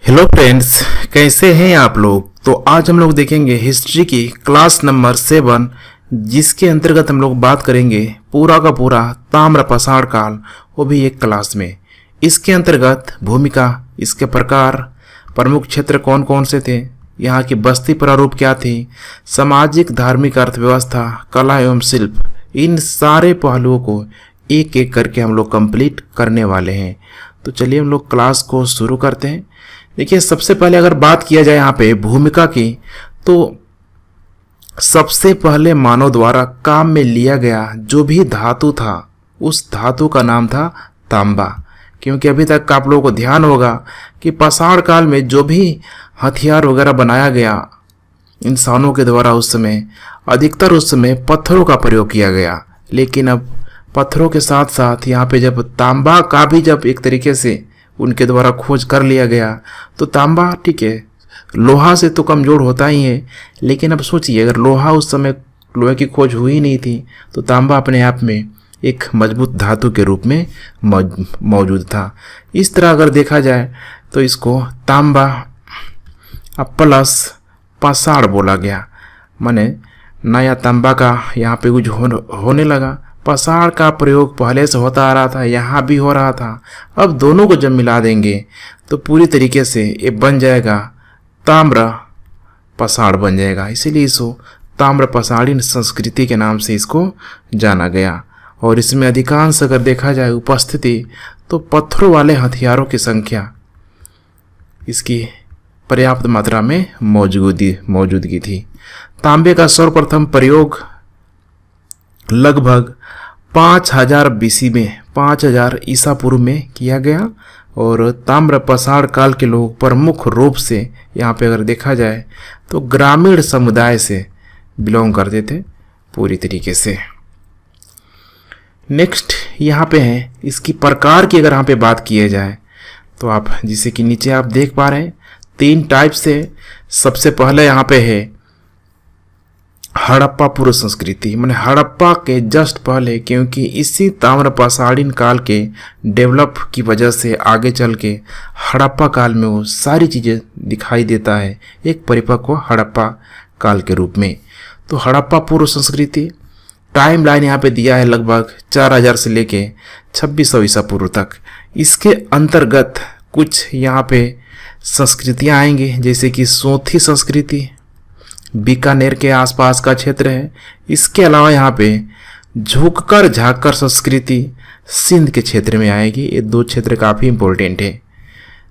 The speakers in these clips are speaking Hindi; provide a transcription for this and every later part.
हेलो फ्रेंड्स, कैसे हैं आप लोग। तो आज हम लोग देखेंगे हिस्ट्री की क्लास नंबर 7, जिसके अंतर्गत हम लोग बात करेंगे पूरा का पूरा ताम्रपाषाण काल, वो भी एक क्लास में। इसके अंतर्गत भूमिका, इसके प्रकार, प्रमुख क्षेत्र कौन कौन से थे, यहाँ की बस्ती प्रारूप क्या थी, सामाजिक धार्मिक अर्थव्यवस्था, कला एवं शिल्प, इन सारे पहलुओं को एक एक करके हम लोग कंप्लीट करने वाले हैं। तो चलिए हम लोग क्लास को शुरू करते हैं। देखिए, सबसे पहले अगर बात किया जाए यहाँ पे भूमिका की, तो सबसे पहले मानव द्वारा काम में लिया गया जो भी धातु था, उस धातु का नाम था तांबा। क्योंकि अभी तक आप लोगों को ध्यान होगा कि पाषाण काल में जो भी हथियार वगैरह बनाया गया इंसानों के द्वारा, उस समय अधिकतर उस समय पत्थरों का प्रयोग किया गया। लेकिन अब पत्थरों के साथ साथ यहाँ पे जब तांबा का भी जब एक तरीके से उनके द्वारा खोज कर लिया गया, तो तांबा ठीक है, लोहा से तो कमज़ोर होता ही है। लेकिन अब सोचिए, अगर लोहा उस समय लोहे की खोज हुई नहीं थी, तो तांबा अपने आप में एक मजबूत धातु के रूप में मौजूद था। इस तरह अगर देखा जाए तो इसको तांबा प्लस पाषाण बोला गया। माने नया तांबा का यहाँ पे कुछ होने लगा। पाषाण का प्रयोग पहले से होता आ रहा था, यहाँ भी हो रहा था। अब दोनों को जब मिला देंगे तो पूरी तरीके से ये बन जाएगा ताम्र पाषाण बन जाएगा। इसीलिए इसको ताम्रपाषाणीन संस्कृति के नाम से इसको जाना गया। और इसमें अधिकांश अगर देखा जाए उपस्थिति, तो पत्थरों वाले हथियारों की संख्या इसकी पर्याप्त मात्रा में मौजूदगी थी। तांबे का सर्वप्रथम प्रयोग लगभग 5000 बीसी में, 5000 ईसा पूर्व में किया गया। और ताम्रपाषाण काल के लोग प्रमुख रूप से यहाँ पे अगर देखा जाए तो ग्रामीण समुदाय से बिलोंग करते थे पूरी तरीके से। नेक्स्ट यहाँ पे है इसकी प्रकार की, अगर यहाँ पे बात किया जाए तो आप जिसे कि नीचे आप देख पा रहे हैं 3 टाइप से। सबसे पहले यहाँ पे है हड़प्पा पूर्व संस्कृति, मैंने हड़प्पा के जस्ट पहले, क्योंकि इसी ताम्रपाषाणीन काल के डेवलप की वजह से आगे चल के हड़प्पा काल में वो सारी चीज़ें दिखाई देता है एक परिपक्व हड़प्पा काल के रूप में। तो हड़प्पा पूर्व संस्कृति टाइम लाइन यहाँ पे दिया है लगभग 4000 से लेके 2600 ईसा पूर्व तक। इसके अंतर्गत कुछ यहाँ पे संस्कृतियाँ आएंगी, जैसे कि सोथी संस्कृति बीकानेर के आसपास का क्षेत्र है। इसके अलावा यहाँ पे झुककर झाककर संस्कृति सिंध के क्षेत्र में आएगी। ये 2 क्षेत्र काफ़ी इंपॉर्टेंट है।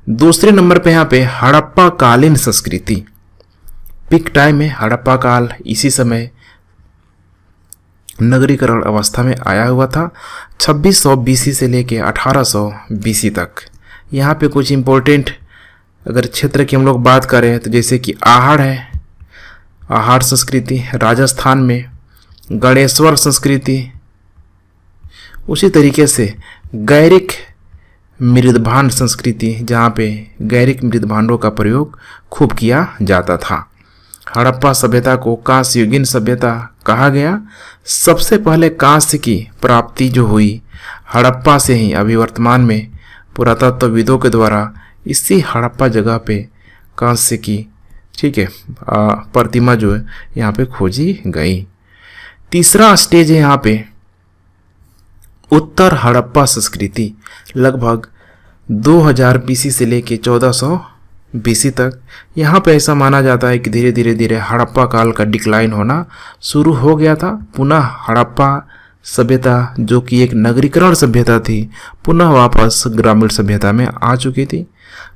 दूसरे नंबर पे यहाँ पे हड़प्पा कालीन संस्कृति, पीक टाइम में हड़प्पा काल इसी समय नगरीकरण अवस्था में आया हुआ था, 2600 बीसी से लेके 1800 बीसी तक। यहाँ पे कुछ इंपॉर्टेंट अगर क्षेत्र की हम लोग बात करें तो जैसे कि आहड़ है, आहड़ संस्कृति राजस्थान में, गणेश्वर संस्कृति, उसी तरीके से गैरिक मृदभांड संस्कृति, जहाँ पे गैरिक मृदभांडों का प्रयोग खूब किया जाता था। हड़प्पा सभ्यता को कांस्य युगीन सभ्यता कहा गया। सबसे पहले कांस्य की प्राप्ति जो हुई हड़प्पा से ही, अभी वर्तमान में पुरातत्वविदों के द्वारा इसी हड़प्पा जगह पे कांस्य की, ठीक है, प्रतिमा जो है यहाँ पे खोजी गई। तीसरा स्टेज है यहाँ पे उत्तर हड़प्पा संस्कृति, लगभग 2000 बीसी से लेके 1400 बीसी तक। यहाँ पे ऐसा माना जाता है कि धीरे धीरे हड़प्पा काल का डिक्लाइन होना शुरू हो गया था। पुनः हड़प्पा सभ्यता, जो कि एक नगरीकरण सभ्यता थी, पुनः वापस ग्रामीण सभ्यता में आ चुकी थी।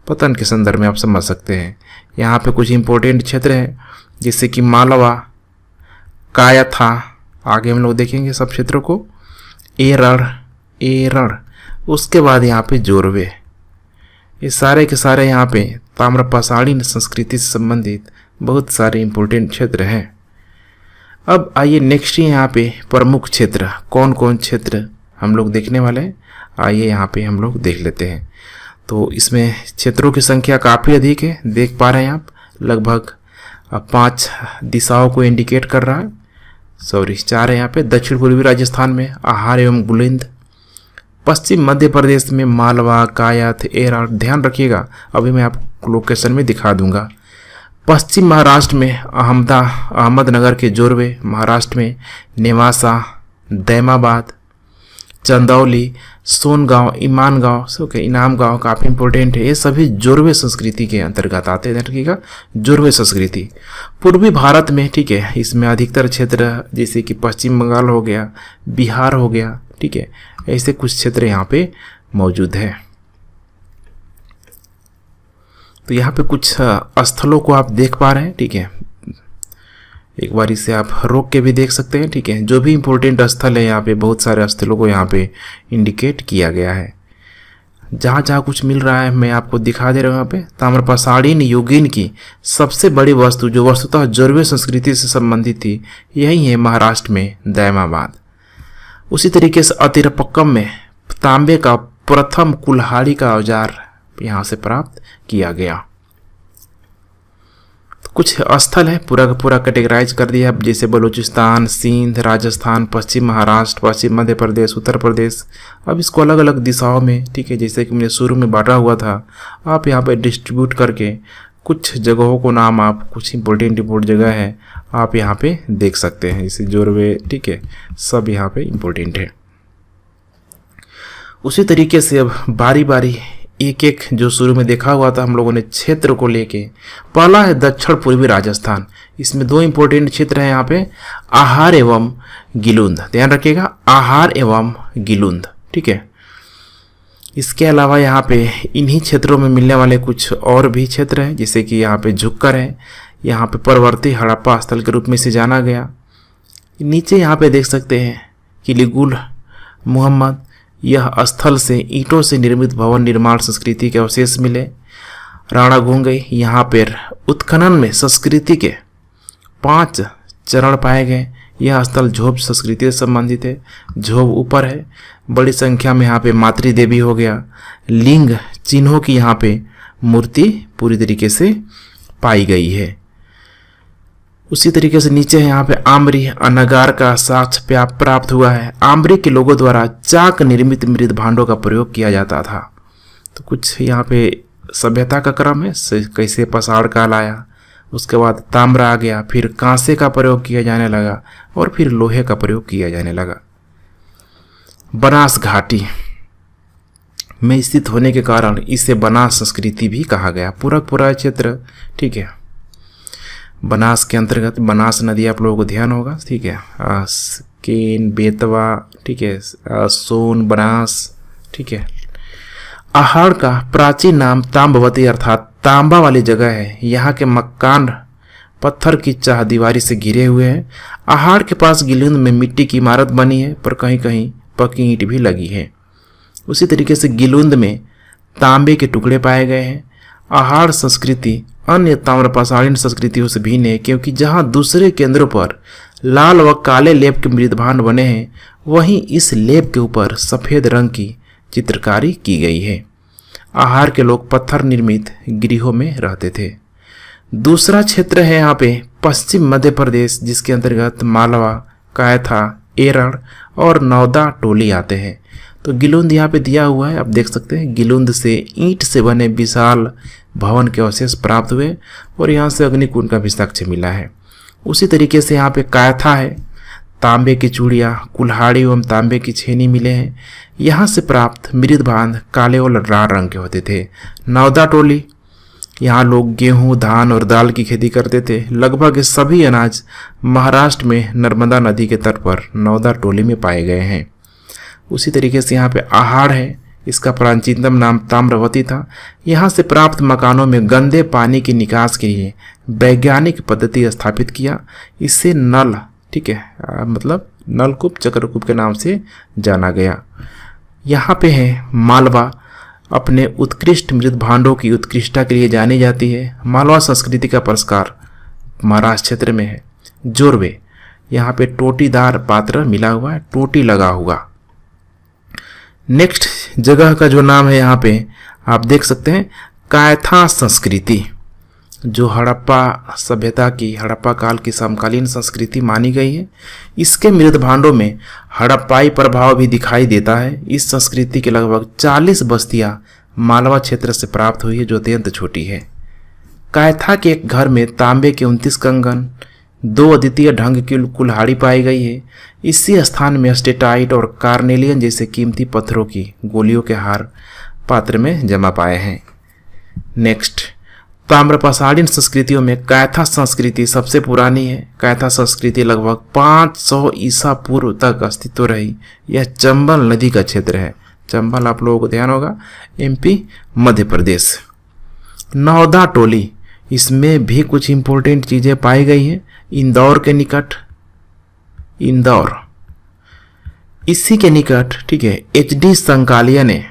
पतन के संदर्भ में आप समझ सकते हैं। यहाँ पे कुछ इंपॉर्टेंट क्षेत्र हैं जैसे कि मालवा, कायथा, आगे हम लोग देखेंगे सब क्षेत्रों को, एरड़, उसके बाद यहाँ पे जोरवे। ये सारे के सारे यहाँ पे ताम्रपाषाणीन संस्कृति से संबंधित बहुत सारे इंपॉर्टेंट क्षेत्र हैं। अब आइए नेक्स्ट यहाँ पे प्रमुख क्षेत्र कौन कौन क्षेत्र हम लोग देखने वाले हैं, आइए यहाँ पे हम लोग देख लेते हैं। तो इसमें क्षेत्रों की संख्या काफ़ी अधिक है, देख पा रहे हैं आप, लगभग 5 दिशाओं को इंडिकेट कर रहा है। 4 है यहाँ पे। दक्षिण पूर्वी राजस्थान में आहार एवं बुलंद, पश्चिम मध्य प्रदेश में मालवा, कायथ, एरड़, ध्यान रखिएगा अभी मैं आपको लोकेशन में दिखा दूंगा। पश्चिम महाराष्ट्र में अहमदनगर के जोरवे, महाराष्ट्र में नेवासा, दैमाबाद, चंदौली, सोनगांव, इनाम गांव काफ़ी इंपॉर्टेंट है। ये सभी जोरवे संस्कृति के अंतर्गत आते हैं। रखिएगा जोरवे संस्कृति पूर्वी भारत में, ठीक है, इसमें अधिकतर क्षेत्र जैसे कि पश्चिम बंगाल हो गया, बिहार हो गया, ठीक है, ऐसे कुछ क्षेत्र यहाँ पे मौजूद है। तो यहाँ पे कुछ स्थलों को आप देख पा रहे हैं, ठीक है, एक बार इसे आप रोक के भी देख सकते हैं, ठीक है। जो भी इम्पोर्टेंट स्थल है यहाँ पे बहुत सारे स्थलों को यहाँ पे इंडिकेट किया गया है। जहाँ जहाँ कुछ मिल रहा है मैं आपको दिखा दे रहा हूँ। यहाँ पे ताम्रप्रसारीन युगीन की सबसे बड़ी वस्तु जो वस्तुतः जोरवे संस्कृति से संबंधित थी यही है महाराष्ट्र में दैमाबाद। उसी तरीके से अतिरपक्कम में तांबे का प्रथम कुल्हाड़ी का औजार यहाँ से प्राप्त किया गया। कुछ स्थल है पूरा का पूरा कैटेगराइज कर दिया अब, जैसे बलूचिस्तान, सिंध, राजस्थान, पश्चिम महाराष्ट्र, पश्चिम मध्य प्रदेश, उत्तर प्रदेश। अब इसको अलग अलग दिशाओं में, ठीक है, जैसे कि मैंने शुरू में बांटा हुआ था, आप यहाँ पे डिस्ट्रीब्यूट करके कुछ जगहों को नाम आप कुछ इंपॉर्टेंट जगह है आप यहाँ पे देख सकते हैं। जैसे जोरवे, ठीक है, सब यहाँ पे इम्पोर्टेंट है। उसी तरीके से अब बारी बारी एक एक जो शुरू में देखा हुआ था हम लोगों ने क्षेत्र को लेके, पहला है दक्षिण पूर्वी राजस्थान। इसमें दो इंपॉर्टेंट क्षेत्र हैं यहाँ पे, आहार एवं गिलुंद। ध्यान रखिएगा, आहार एवं गिलुंद, ठीक है। इसके अलावा यहाँ पे इन्हीं क्षेत्रों में मिलने वाले कुछ और भी क्षेत्र हैं, जैसे कि यहाँ पे झुक्कर है, यहाँ पे परवर्ती हड़प्पा स्थल के रूप में से जाना गया। नीचे यहाँ पे देख सकते हैं किलीगुल मोहम्मद, यह स्थल से ईंटों से निर्मित भवन निर्माण संस्कृति के अवशेष मिले। राणा घोंगई, यहाँ पर उत्खनन में संस्कृति के 5 चरण पाए गए। यह स्थल झोब संस्कृति से संबंधित है, झोब ऊपर है। बड़ी संख्या में यहाँ पे मातृ देवी हो गया, लिंग चिन्हों की यहाँ पे मूर्ति पूरी तरीके से पाई गई है। उसी तरीके से नीचे है यहाँ पे आम्री अनागार का साक्ष्य प्राप्त हुआ है। आम्री के लोगों द्वारा चाक निर्मित मृद भांडों का प्रयोग किया जाता था। तो कुछ यहाँ पे सभ्यता का क्रम है, कैसे पसाड़ काल आया, उसके बाद ताम्रा आ गया, फिर कांसे का प्रयोग किया जाने लगा और फिर लोहे का प्रयोग किया जाने लगा। बनास घाटी में स्थित होने के कारण इसे बनास संस्कृति भी कहा गया। पूरा क्षेत्र, ठीक है, बनास के अंतर्गत। बनास नदी आप लोगों को ध्यान होगा, ठीक है, केन, बेतवा, ठीक है, सोन, बनास, ठीक है। आहार का प्राचीन नाम ताम्बवती अर्थात तांबा वाली जगह है। यहाँ के मकान पत्थर की चाह दीवारी से घिरे हुए हैं। आहार के पास गिलुंद में मिट्टी की इमारत बनी है, पर कहीं कहीं पक्की ईंट भी लगी है। उसी तरीके से गिलुंद में तांबे के टुकड़े पाए गए हैं। आहार संस्कृति अन्य ताम्रप्रसारीन संस्कृतियों से भिन्न है, क्योंकि जहां दूसरे केंद्रों पर लाल व काले लेप के मृदभांड बने हैं, वहीं इस लेप के ऊपर सफ़ेद रंग की चित्रकारी की गई है। आहार के लोग पत्थर निर्मित गृहों में रहते थे। दूसरा क्षेत्र है यहाँ पे पश्चिम मध्य प्रदेश, जिसके अंतर्गत मालवा, कायथा, एरड़ और नौदा टोली आते हैं। तो गिलुंद यहाँ पे दिया हुआ है, आप देख सकते हैं। गिलुंद से ईंट से बने विशाल भवन के अवशेष प्राप्त हुए और यहाँ से अग्निकुंड का भी साक्ष्य मिला है। उसी तरीके से यहाँ पे कायथा है, तांबे की चूड़ियाँ, कुल्हाड़ी एवं तांबे की छेनी मिले हैं। यहाँ से प्राप्त मृदभांड काले और लाल रंग के होते थे। नौदा टोली, यहाँ लोग गेहूँ, धान और दाल की खेती करते थे। लगभग सभी अनाज महाराष्ट्र में नर्मदा नदी के तट पर नौदा टोली में पाए गए हैं। उसी तरीके से यहाँ पे आहार है, इसका प्राचीनतम नाम ताम्रवती था। यहाँ से प्राप्त मकानों में गंदे पानी के निकास के लिए वैज्ञानिक पद्धति स्थापित किया। इससे नल, ठीक है, मतलब नलकूप, चक्रकूप के नाम से जाना गया। यहाँ पे है मालवा, अपने उत्कृष्ट मृद भांडों की उत्कृष्टता के लिए जानी जाती है। मालवा संस्कृति का पुरस्कार महाराष्ट्र क्षेत्र में है। जोरवे, यहाँ पे टोटीदार पात्र मिला हुआ है, टोटी लगा हुआ। नेक्स्ट जगह का जो नाम है यहाँ पे आप देख सकते हैं, कायथा संस्कृति। जो हड़प्पा सभ्यता की, हड़प्पा काल की समकालीन संस्कृति मानी गई है। इसके मृत भांडों में हड़प्पाई प्रभाव भी दिखाई देता है। इस संस्कृति की लगभग 40 बस्तियां मालवा क्षेत्र से प्राप्त हुई है, जो अत्यंत छोटी है। कायथा के एक घर में तांबे के 29 कंगन, 2 अद्वितीय ढंग की कुल्हाड़ी पाई गई है। इसी स्थान में स्टेटाइट और कार्नेलियन जैसे कीमती पत्थरों की गोलियों के हार पात्र में जमा पाए हैं। नेक्स्ट, ताम्रपाषाणीन संस्कृतियों में कायथा संस्कृति सबसे पुरानी है। कायथा संस्कृति लगभग 500 ईसा पूर्व तक अस्तित्व रही। यह चंबल नदी का क्षेत्र है। चंबल आप लोगों को ध्यान होगा, एमपी मध्य प्रदेश। नौदा टोली, इसमें भी कुछ इंपॉर्टेंट चीजें पाई गई हैं। इंदौर के निकट, इंदौर, इसी के निकट, ठीक है, HD संकालिया ने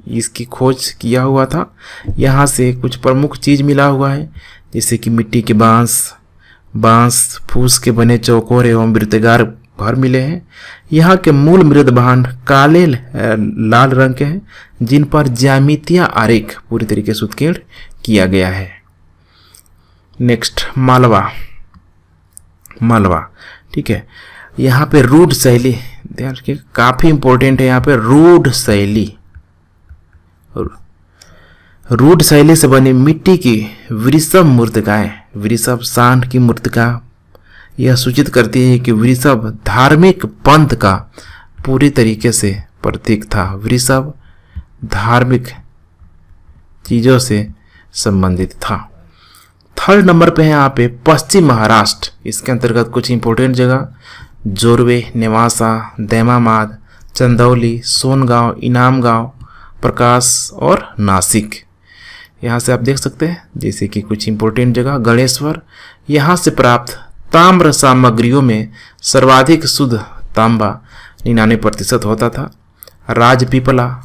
इसकी खोज किया हुआ था। यहाँ से कुछ प्रमुख चीज मिला हुआ है, जैसे कि मिट्टी के बांस फूस के बने चौकोर एवं वृत्ताकार घर मिले हैं। यहाँ के मूल मृद भांड काले लाल रंग के हैं, जिन पर ज्यामितीय आरेख पूरी तरीके से उत्कीर्ण किया गया है। नेक्स्ट, मालवा, ठीक है, यहाँ पे रूढ़ शैली, ध्यान रखिए, काफी इंपॉर्टेंट है। यहाँ पे रूढ़ शैली से बनी मिट्टी की वृषभ मूर्तिकाएं, वृषभ सांड की मूर्तिका, यह सूचित करती है कि वृषभ धार्मिक पंथ का पूरी तरीके से प्रतीक था। वृषभ धार्मिक चीजों से संबंधित था। थर्ड नंबर पे है यहाँ पे पश्चिम महाराष्ट्र। इसके अंतर्गत कुछ इंपॉर्टेंट जगह जोरवे, नेवासा, दैमामाद, चंदौली, सोनगांव, इनामगांव, प्रकाश और नासिक। यहाँ से आप देख सकते हैं जैसे कि कुछ इंपॉर्टेंट जगह गणेश्वर। यहाँ से प्राप्त ताम्र सामग्रियों में सर्वाधिक शुद्ध तांबा 99% होता था। राजपीपला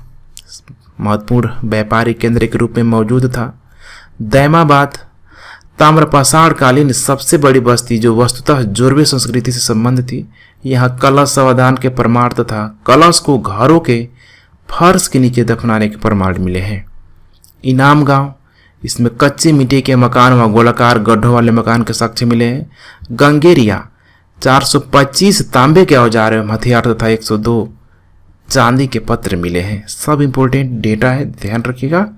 महत्वपूर्ण व्यापारिक केंद्र के रूप में मौजूद था। दैमाबाद ताम्रपाषाण कालीन सबसे बड़ी बस्ती, जो वस्तुतः जोरवे संस्कृति से संबंध थी। यहाँ कलश अवदान के प्रमाण तथा कलश को घरों के फर्श के नीचे दफनाने के प्रमाण मिले हैं। इनाम गांव, इसमें कच्चे मिट्टी के मकान व गोलाकार गड्ढों वाले मकान के साक्ष्य मिले हैं। गंगेरिया 425 तांबे के औजार एवं हथियार तथा 102 चांदी के पत्र मिले हैं। सब इंपॉर्टेंट डेटा है, ध्यान रखिएगा।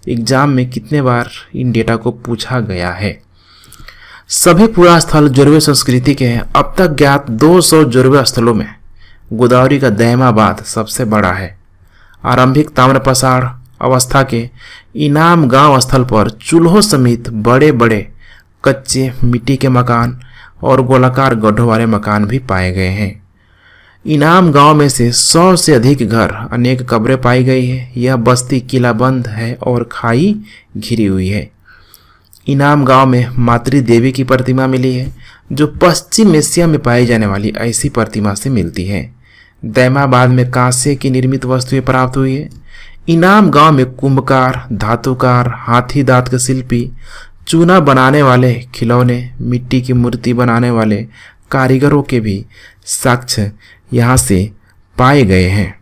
एग्जाम में कितने बार इन डेटा को पूछा गया है। सभी पुरा स्थल जोरवे संस्कृति के हैं। अब तक ज्ञात 200 जोरवे स्थलों में गोदावरी का दैमाबाद सबसे बड़ा है। आरंभिक ताम्रपाषाण अवस्था के इनाम गांव स्थल पर चूल्हों समेत बड़े बड़े कच्चे मिट्टी के मकान और गोलाकार गड्ढों वाले मकान भी पाए गए हैं। इनाम गांव में से 100 से अधिक घर, अनेक कब्रें पाई गई है। यह बस्ती किलाबंद है और खाई घिरी हुई है। इनाम गांव में मातृ देवी की प्रतिमा मिली है, जो पश्चिम एशिया में पाई जाने वाली ऐसी प्रतिमा से मिलती है। दैमाबाद में कांसे की निर्मित वस्तुएं प्राप्त हुई है। इनाम गांव में कुंभकार, धातुकार, हाथी दांत के शिल्पी, चूना बनाने वाले खिलौने, मिट्टी की मूर्ति बनाने वाले कारीगरों के भी साक्ष्य यहाँ से पाए गए हैं।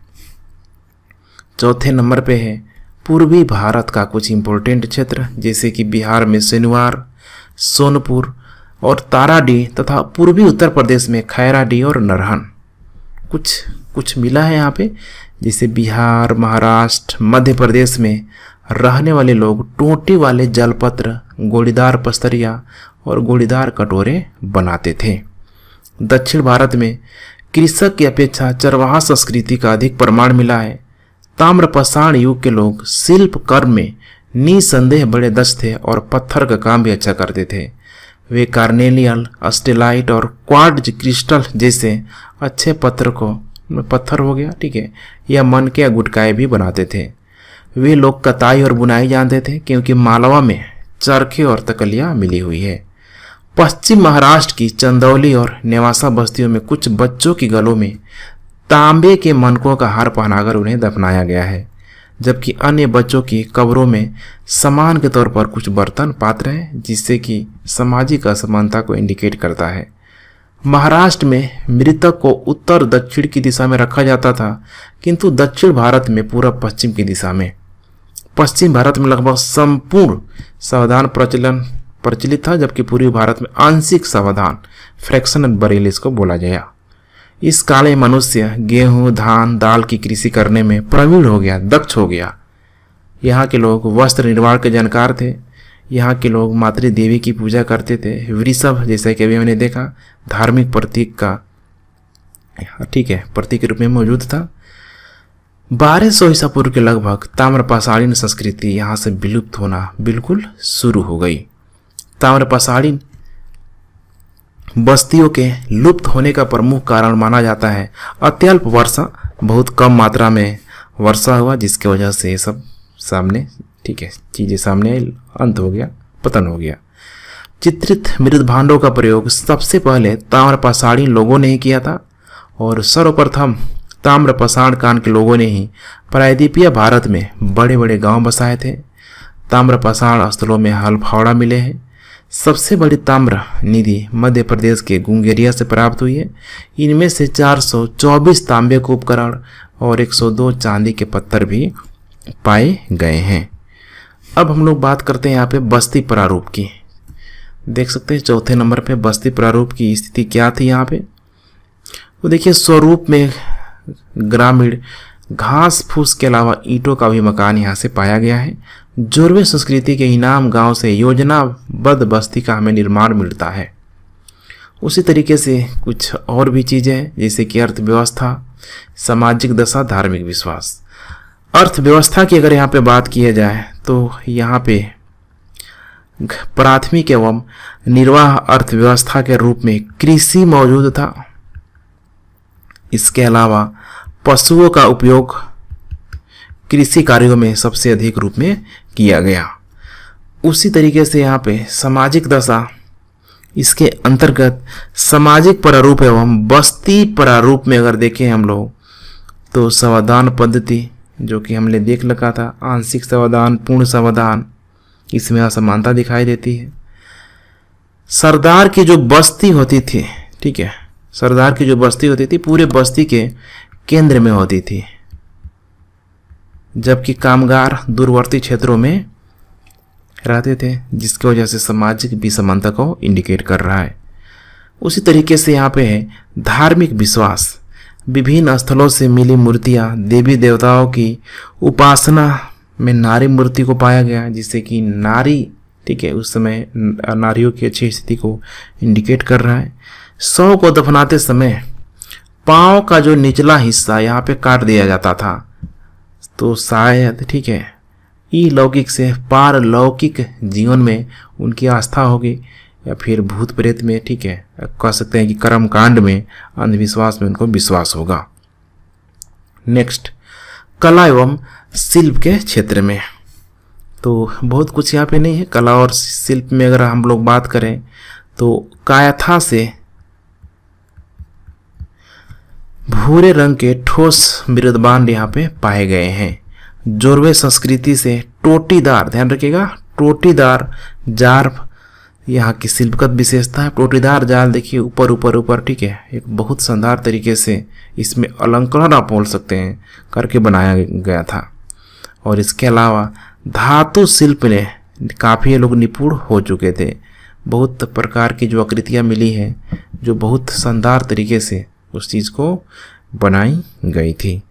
चौथे नंबर पे है पूर्वी भारत का कुछ इंपॉर्टेंट क्षेत्र, जैसे कि बिहार में सिनवार, सोनपुर और ताराडीह तथा पूर्वी उत्तर प्रदेश में खैराडीह और नरहन। कुछ मिला है यहाँ पे, जैसे बिहार, महाराष्ट्र, मध्य प्रदेश में रहने वाले लोग टोटी वाले जलपत्र, गोलीदार पस्तरिया और गोलीदार कटोरे बनाते थे। दक्षिण भारत में कृषक की अपेक्षा चरवाहा संस्कृति का अधिक प्रमाण मिला है। ताम्रपाषाण युग के लोग शिल्प कर्म में निसंदेह बड़े दक्ष थे और पत्थर का काम भी अच्छा करते थे। वे कार्नेलियन, स्टेलाइट और क्वार्ट्ज क्रिस्टल जैसे अच्छे पत्थर हो गया, ठीक है, या मन के गुटकाए भी बनाते थे। वे लोग कताई और बुनाई जानते थे, क्योंकि मालवा में चरखे और तकलियां मिली हुई है। पश्चिम महाराष्ट्र की चंदौली और नेवासा बस्तियों में कुछ बच्चों की गलों में तांबे के मनकों का हार पहनाकर उन्हें दफनाया गया है, जबकि अन्य बच्चों की कब्रों में सम्मान के तौर पर कुछ बर्तन पात्र हैं, जिससे कि सामाजिक असमानता को इंडिकेट करता है। महाराष्ट्र में मृतक को उत्तर दक्षिण की दिशा में रखा जाता था, किंतु दक्षिण भारत में पूर्व पश्चिम की दिशा में। पश्चिम भारत में लगभग संपूर्ण सावधान प्रचलन प्रचलित था, जबकि पूर्वी भारत में आंशिक सावधान फ्रैक्शनल बरेली इसको बोला गया। इस काल में मनुष्य गेहूं, धान, दाल की कृषि करने में प्रवीण हो गया, दक्ष हो गया। यहाँ के लोग वस्त्र निर्माण के जानकार थे। यहाँ के लोग मातृ देवी की पूजा करते थे। वृषभ, जैसे कि अभी मैंने देखा, धार्मिक प्रतीक का प्रतीक के रूप में मौजूद था। 1200 ईसा पूर्व के लगभग ताम्रपाषाणीन संस्कृति यहाँ से विलुप्त होना बिल्कुल शुरू हो गई। ताम्रपाषाणीन बस्तियों के लुप्त होने का प्रमुख कारण माना जाता है अत्यल्प वर्षा, बहुत कम मात्रा में वर्षा हुआ, जिसकी वजह से ये सब सामने चीज़ें सामने आई, अंत हो गया, पतन हो गया। चित्रित मृद भांडों का प्रयोग सबसे पहले ताम्रपाषाणीन लोगों ने ही किया था और सर्वप्रथम ताम्रपाषाण काल के लोगों ने ही प्रायद्वीपीय भारत में बड़े बड़े गांव बसाए थे। ताम्रपाषाण स्थलों में हलफावड़ा मिले हैं। सबसे बड़ी ताम्र निधि मध्य प्रदेश के गुंगेरिया से प्राप्त हुई है। इनमें से 424 तांबे के उपकरण और 102 चांदी के पत्थर भी पाए गए हैं। अब हम लोग बात करते हैं यहाँ पे बस्ती प्रारूप की। देख सकते हैं चौथे नंबर पे बस्ती प्रारूप की स्थिति क्या थी यहाँ पे। तो देखिए, स्वरूप में ग्रामीण घास फूस के अलावा ईंटों का भी मकान यहाँ से पाया गया है। जोरवे संस्कृति के इनाम गांव से योजनाबद्ध बस्ती का हमें निर्माण मिलता है। उसी तरीके से कुछ और भी चीज़ें हैं, जैसे कि अर्थव्यवस्था, सामाजिक दशा, धार्मिक विश्वास। अर्थव्यवस्था की अगर यहाँ पे बात की जाए तो यहाँ पे प्राथमिक एवं निर्वाह अर्थव्यवस्था के रूप में कृषि मौजूद था। इसके अलावा पशुओं का उपयोग कृषि कार्यों में सबसे अधिक रूप में किया गया। उसी तरीके से यहाँ पे सामाजिक दशा, इसके अंतर्गत सामाजिक प्रारूप एवं बस्ती प्रारूप में अगर देखें हम लोग तो सावधान पद्धति, जो कि हमने देख रखा था, आंशिक सावधान, पूर्ण सावधान, इसमें असमानता दिखाई देती है। सरदार की जो बस्ती होती थी, सरदार की जो बस्ती होती थी पूरे बस्ती के केंद्र में होती थी, जबकि कामगार दूरवर्ती क्षेत्रों में रहते थे, जिसकी वजह से सामाजिक विषमता को इंडिकेट कर रहा है। उसी तरीके से यहाँ पे है धार्मिक विश्वास। विभिन्न स्थलों से मिली मूर्तियाँ देवी देवताओं की उपासना में नारी मूर्ति को पाया गया, जिससे कि नारी उस समय नारियों की अच्छी स्थिति को इंडिकेट कर रहा है। शव को दफनाते समय पाँव का जो निचला हिस्सा यहाँ पे काट दिया जाता था, तो शायद अलौकिक से पारलौकिक जीवन में उनकी आस्था होगी, या फिर भूत प्रेत में कह सकते हैं कि कर्म कांड में, अंधविश्वास में उनको विश्वास होगा। नेक्स्ट, कला एवं शिल्प के क्षेत्र में तो बहुत कुछ यहाँ पे नहीं है। कला और शिल्प में अगर हम लोग बात करें तो कायथा से भूरे रंग के ठोस मृदबांड यहाँ पे पाए गए हैं। जोरवे संस्कृति से टोटीदार, ध्यान रखिएगा, टोटीदार जाल यहाँ की शिल्पगत विशेषता है। टोटीदार जाल देखिए ऊपर एक बहुत शानदार तरीके से इसमें अलंकरण आप बोल सकते हैं करके बनाया गया था। और इसके अलावा धातु शिल्प ने काफ़ी लोग निपुण हो चुके थे। बहुत प्रकार की जो आकृतियाँ मिली हैं जो बहुत शानदार तरीके से उस चीज़ को बनाई गई थी।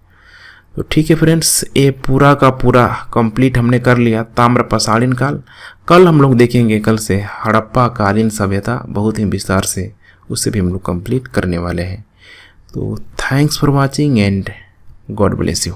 तो ठीक है फ्रेंड्स, ये पूरा का पूरा कंप्लीट हमने कर लिया ताम्रपाषाणीन काल। कल हम लोग देखेंगे, कल से हड़प्पा कालीन सभ्यता बहुत ही विस्तार से, उससे भी हम लोग कंप्लीट करने वाले हैं। तो thanks for watching and God bless you.